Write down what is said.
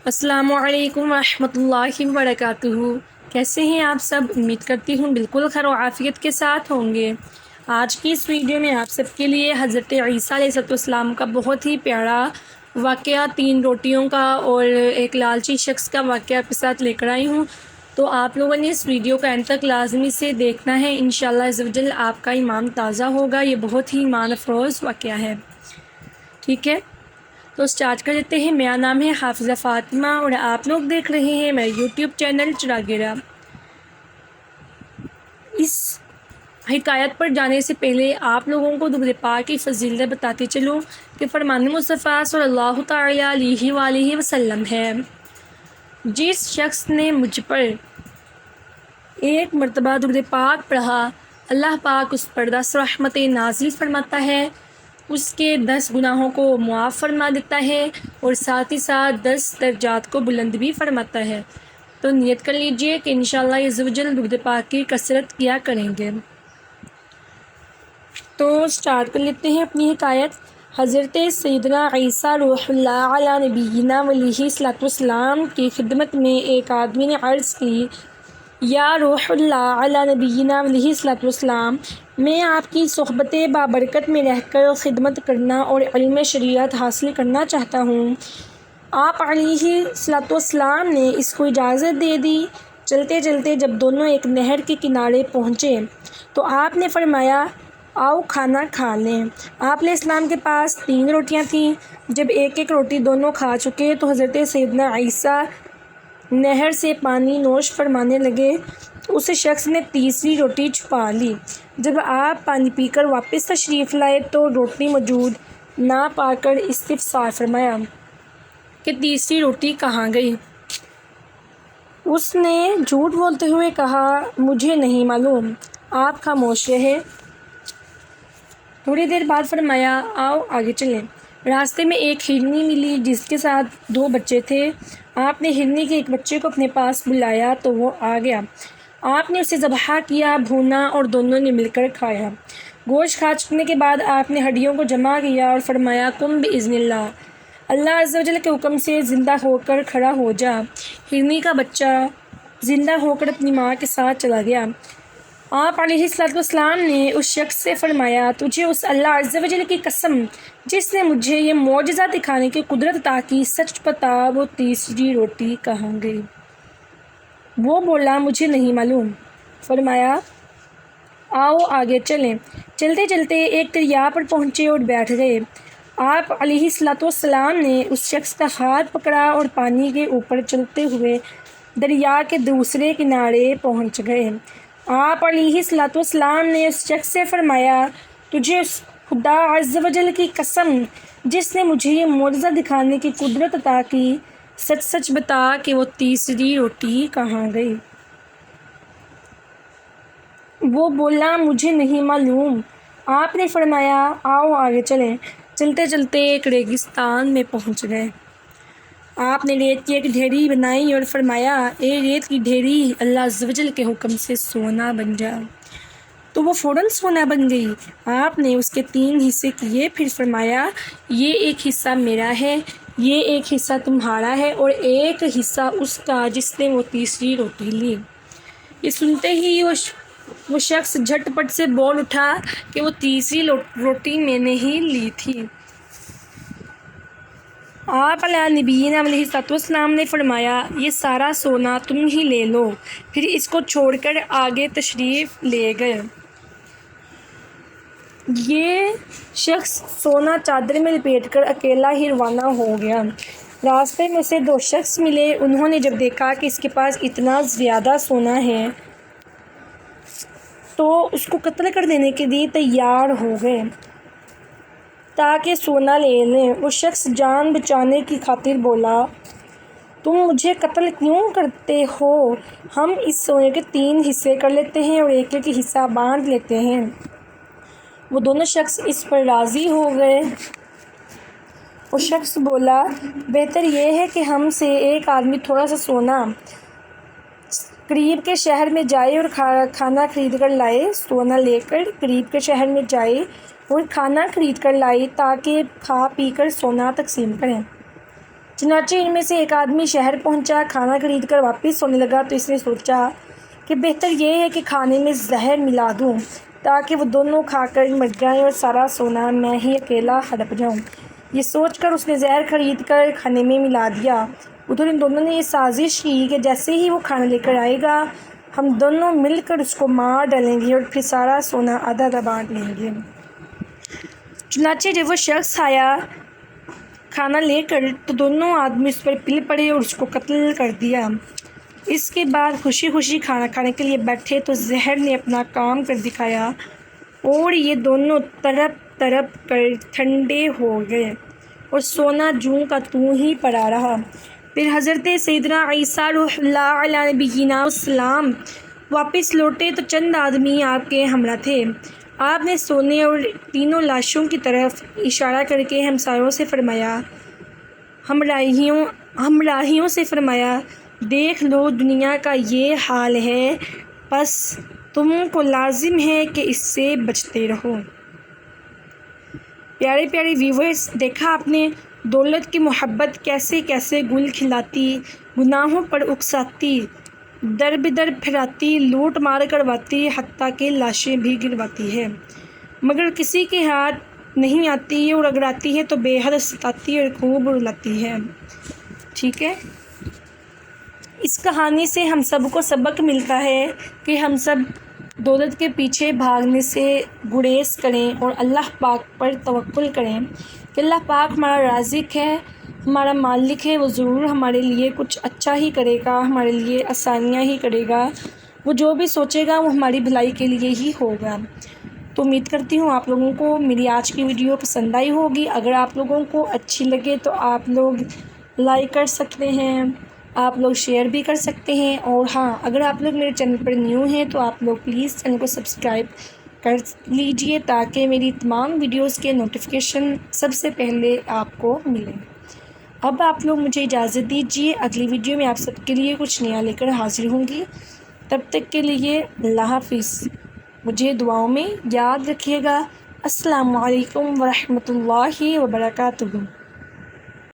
السلام علیکم ورحمۃ اللہ وبرکاتہ۔ کیسے ہیں آپ سب؟ امید کرتی ہوں بالکل خیر و عافیت کے ساتھ ہوں گے۔ آج کی اس ویڈیو میں آپ سب کے لیے حضرت عیسیٰ علیہ السلام کا بہت ہی پیارا واقعہ، 3 روٹیوں کا اور ایک لالچی شخص کا واقعہ آپ کے ساتھ لے کر آئی ہوں، تو آپ لوگوں نے اس ویڈیو کا اینڈ تک لازمی سے دیکھنا ہے۔ انشاءاللہ عز و جل آپ کا ایمان تازہ ہوگا۔ یہ بہت ہی ایمان افروز واقعہ ہے، ٹھیک ہے؟ تو سٹارٹ کر دیتے ہیں۔ میرا نام ہے حافظہ فاطمہ اور آپ لوگ دیکھ رہے ہیں میرا یوٹیوب چینل چراغیرہ۔ اس حکایت پر جانے سے پہلے آپ لوگوں کو درود پاک کی فضیلت بتاتی چلوں کہ فرمان مصطفیٰ صلی اللہ تعالی علیہ وآلہ وسلم ہے، جس شخص نے مجھ پر ایک مرتبہ درود پاک پڑھا، اللہ پاک اس پر 10 رحمتیں نازل فرماتا ہے، اس کے 10 گناہوں کو معاف فرما دیتا ہے اور ساتھ ہی ساتھ 10 درجات کو بلند بھی فرماتا ہے۔ تو نیت کر لیجئے کہ انشاءاللہ عز و جل درود پاک کی کثرت کیا کریں گے۔ تو سٹارٹ کر لیتے ہیں اپنی حکایت۔ حضرت سیدنا عیسیٰ روح اللہ علی نبینا علیہ السلام کی خدمت میں ایک آدمی نے عرض کی، یا روح اللہ علی نبینا علیہ السلام، میں آپ کی صحبت بابرکت میں رہ کر خدمت کرنا اور علم شریعت حاصل کرنا چاہتا ہوں۔ آپ علیہ السلام نے اس کو اجازت دے دی۔ چلتے چلتے جب دونوں ایک نہر کے کنارے پہنچے تو آپ نے فرمایا، آؤ کھانا کھا لیں۔ آپ علیہ السلام کے پاس 3 روٹیاں تھیں۔ جب ایک ایک روٹی دونوں کھا چکے تو حضرت سیدنا عیسیٰ نہر سے پانی نوش فرمانے لگے۔ اس شخص نے تیسری روٹی چھپا لی۔ جب آپ پانی پی کر واپس تشریف لائے تو روٹی موجود نہ پا کر استفسار فرمایا کہ تیسری روٹی کہاں گئی؟ اس نے جھوٹ بولتے ہوئے کہا، مجھے نہیں معلوم۔ آپ خاموش رہے۔ تھوڑی دیر بعد فرمایا، آؤ آگے چلیں۔ راستے میں ایک ہرنی ملی جس کے ساتھ 2 بچے تھے۔ آپ نے ہرنی کے ایک بچے کو اپنے پاس بلایا تو وہ آ گیا۔ آپ نے اسے ذبح کیا، بھونا اور دونوں نے مل کر کھایا۔ گوشت کھا چکنے کے بعد آپ نے ہڈیوں کو جمع کیا اور فرمایا، قم بإذن اللہ، اللہ عز و جل کے حکم سے زندہ ہو کر کھڑا ہو جا۔ ہرنی کا بچہ زندہ ہو کر اپنی ماں کے ساتھ چلا گیا۔ آپ علیہ السلام نے اس شخص سے فرمایا، تجھے اس اللہ عز و جل کی قسم جس نے مجھے یہ معجزہ دکھانے کی قدرت عطا کی، سچ بتا وہ تیسری روٹی کہاں گئی؟ وہ بولا، مجھے نہیں معلوم۔ فرمایا، آؤ آگے چلیں۔ چلتے چلتے ایک دریا پر پہنچے اور بیٹھ گئے۔ آپ علیہ السلام نے اس شخص کا ہاتھ پکڑا اور پانی کے اوپر چلتے ہوئے دریا کے دوسرے کنارے پہنچ گئے۔ آپ علیہ السلام نے اس شخص سے فرمایا، تجھے اس خدا عز و جل کی قسم جس نے مجھے یہ معجزہ دکھانے کی قدرت عطا کی، سچ سچ بتا کہ وہ تیسری روٹی کہاں گئی؟ وہ بولا، مجھے نہیں معلوم۔ آپ نے فرمایا، آؤ آگے چلیں۔ چلتے چلتے ایک ریگستان میں پہنچ گئے۔ آپ نے ریت کی ایک ڈھیری بنائی اور فرمایا، اے ریت کی ڈھیری، اللہ عز و جل کے حکم سے سونا بن جا۔ تو وہ فوراً سونا بن گئی۔ آپ نے اس کے 3 حصے کیے، پھر فرمایا، یہ ایک حصہ میرا ہے، یہ ایک حصہ تمہارا ہے اور ایک حصہ اس کا جس نے وہ تیسری روٹی لی۔ یہ سنتے ہی وہ شخص جھٹ پٹ سے بول اٹھا کہ وہ تیسری روٹی میں نے ہی لی تھی۔ آپ علیہ نبینا علیہ السلام نے فرمایا، یہ سارا سونا تم ہی لے لو۔ پھر اس کو چھوڑ کر آگے تشریف لے گئے۔ یہ شخص سونا چادر میں لپیٹ کر اکیلا ہی روانہ ہو گیا۔ راستے میں سے 2 شخص ملے۔ انہوں نے جب دیکھا کہ اس کے پاس اتنا زیادہ سونا ہے تو اس کو قتل کر دینے کے لیے تیار ہو گئے تاکہ سونا لے لیں۔ وہ شخص جان بچانے کی خاطر بولا، تم مجھے قتل کیوں کرتے ہو؟ ہم اس سونے کے 3 حصے کر لیتے ہیں اور ایک ایک حصہ بانٹ لیتے ہیں۔ وہ دونوں شخص اس پر راضی ہو گئے۔ وہ شخص بولا، بہتر یہ ہے کہ ہم سے ایک آدمی تھوڑا سا سونا قریب کے شہر میں جائے اور کھانا خرید کر لائے۔ سونا لے کر قریب کے شہر میں جائے اور کھانا خرید کر لائے تاکہ کھا پی کر سونا تقسیم کریں۔ چنانچہ ان میں سے ایک آدمی شہر پہنچا، کھانا خرید کر واپس ہونے لگا تو اس نے سوچا کہ بہتر یہ ہے کہ کھانے میں زہر ملا دوں تاکہ وہ دونوں کھا کر مر جائیں اور سارا سونا میں ہی اکیلا ہڑپ جاؤں۔ یہ سوچ کر اس نے زہر خرید کر کھانے میں ملا دیا۔ ادھر ان دونوں نے یہ سازش کی کہ جیسے ہی وہ کھانا لے کر آئے گا ہم دونوں مل کر اس کو مار ڈالیں گے اور پھر سارا سونا آدھا آدھا بانٹ لیں گے۔ چنانچہ جب وہ شخص آیا کھانا لے کر تو دونوں آدمی اس پر پل پڑے اور اس کو قتل کر دیا۔ اس کے بعد خوشی خوشی کھانا کھانے کے لیے بیٹھے تو زہر نے اپنا کام کر دکھایا اور یہ دونوں تڑپ تڑپ کر ٹھنڈے ہو گئے اور سونا جوں کا توں ہی پڑا رہا۔ پھر حضرت سیدنا عیسیٰ روح اللہ علیہ نبینا السلام واپس لوٹے تو چند آدمی آپ کے ہمراہ تھے۔ آپ نے سونے اور تینوں لاشوں کی طرف اشارہ کر کے ہمسایوں سے فرمایا، ہمراہیوں سے فرمایا، دیکھ لو دنیا کا یہ حال ہے، پس تم کو لازم ہے کہ اس سے بچتے رہو۔ پیارے پیارے ویورز، دیکھا آپ نے دولت کی محبت کیسے کیسے گل کھلاتی، گناہوں پر اکساتی، در بدر پھراتی، لوٹ مار کرواتی، حتیٰ کہ لاشیں بھی گرواتی ہے، مگر کسی کے ہاتھ نہیں آتی اور اگر آتی ہے تو بے حد ستاتی اور خوب رلاتی ہے۔ ٹھیک ہے، اس کہانی سے ہم سب کو سبق ملتا ہے کہ ہم سب دولت کے پیچھے بھاگنے سے گریز کریں اور اللہ پاک پر توکل کریں کہ اللہ پاک ہمارا رازق ہے، ہمارا مالک ہے، وہ ضرور ہمارے لیے کچھ اچھا ہی کرے گا، ہمارے لیے آسانیاں ہی کرے گا، وہ جو بھی سوچے گا وہ ہماری بھلائی کے لیے ہی ہوگا۔ تو امید کرتی ہوں آپ لوگوں کو میری آج کی ویڈیو پسند آئی ہوگی۔ اگر آپ لوگوں کو اچھی لگے تو آپ لوگ لائک کر سکتے ہیں، آپ لوگ شیئر بھی کر سکتے ہیں، اور ہاں اگر آپ لوگ میرے چینل پر نیو ہیں تو آپ لوگ پلیز چینل کو سبسکرائب کر لیجئے تاکہ میری تمام ویڈیوز کے نوٹیفیکیشن سب سے پہلے آپ کو ملیں۔ اب آپ لوگ مجھے اجازت دیجیے، اگلی ویڈیو میں آپ سب کے لیے کچھ نیا لے کر حاضر ہوں گی۔ تب تک کے لیے اللہ حافظ، مجھے دعاؤں میں یاد رکھیے گا۔ السلام علیکم ورحمۃ اللہ وبرکاتہ۔